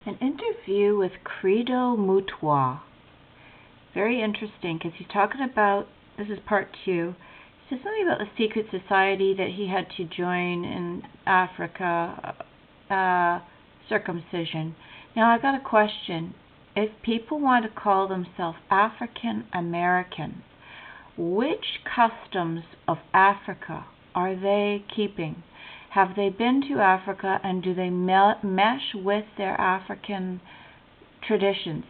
An interview with Credo Mutua. Very interesting because he's talking about, this is part 2, he says something about the secret society that he had to join in Africa, circumcision. Now I got a question. If people want to call themselves African American, which customs of Africa are they keeping? Have they been to Africa and do they mesh with their African traditions?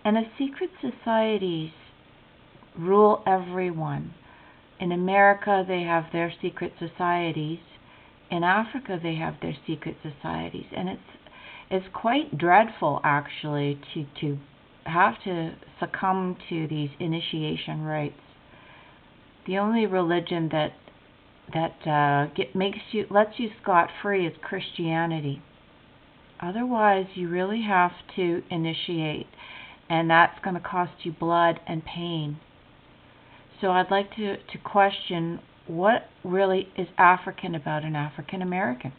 And if secret societies rule everyone, in America they have their secret societies, in Africa they have their secret societies, and it's quite dreadful actually to have to succumb to these initiation rites. The only religion that lets you scot-free is Christianity. Otherwise, you really have to initiate, and that's going to cost you blood and pain. So I'd like to question what really is African about an African American.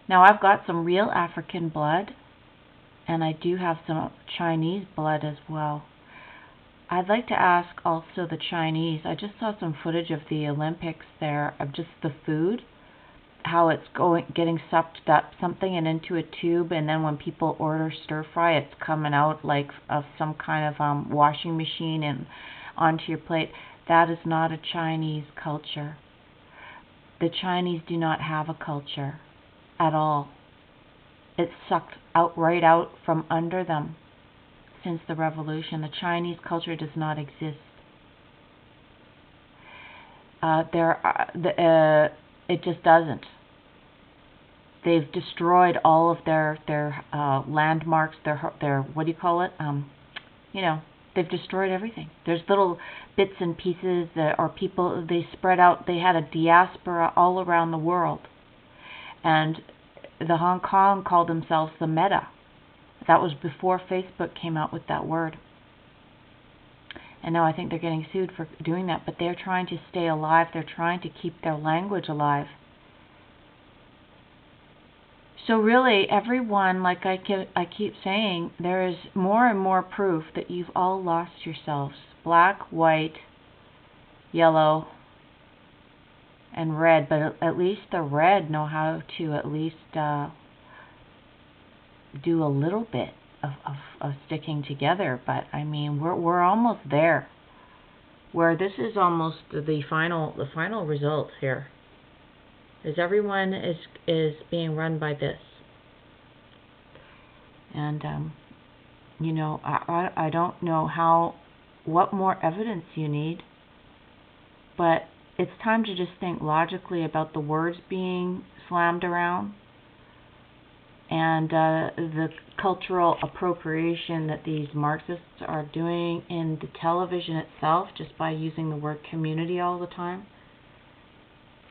Now, I've got some real African blood, and I do have some Chinese blood as well. I'd like to ask also the Chinese. I just saw some footage of the Olympics there of just the food, how it's getting sucked up something and into a tube, and then when people order stir fry, it's coming out like of some kind of washing machine and onto your plate. That is not a Chinese culture. The Chinese do not have a culture at all. It's sucked right out from under them. Since the revolution, the Chinese culture does not exist. It just doesn't. They've destroyed all of their landmarks. Their what do you call it? They've destroyed everything. There's little bits and pieces that are people. They spread out. They had a diaspora all around the world, and the Hong Kong called themselves the Meta. That was before Facebook came out with that word. And now I think they're getting sued for doing that, but they're trying to stay alive. They're trying to keep their language alive. So really, everyone, like I keep saying, there is more and more proof that you've all lost yourselves. Black, white, yellow, and red. But at least the red know how to at least do a little bit of sticking together, but I mean we're almost there, where this is almost the final result here. Is everyone is being run by this, and I don't know what more evidence you need, but it's time to just think logically about the words being slammed around and the cultural appropriation that these Marxists are doing in the television itself, just by using the word community all the time,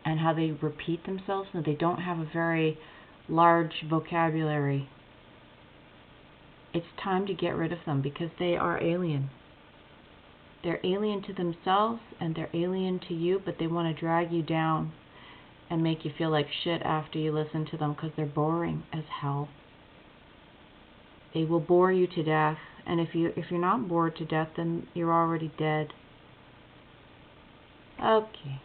and how they repeat themselves, and they don't have a very large vocabulary. It's time to get rid of them because they are alien. They're alien to themselves and they're alien to you, but they want to drag you down and make you feel like shit after you listen to them because they're boring as hell. They will bore you to death, and if you're not bored to death, then you're already dead. Okay.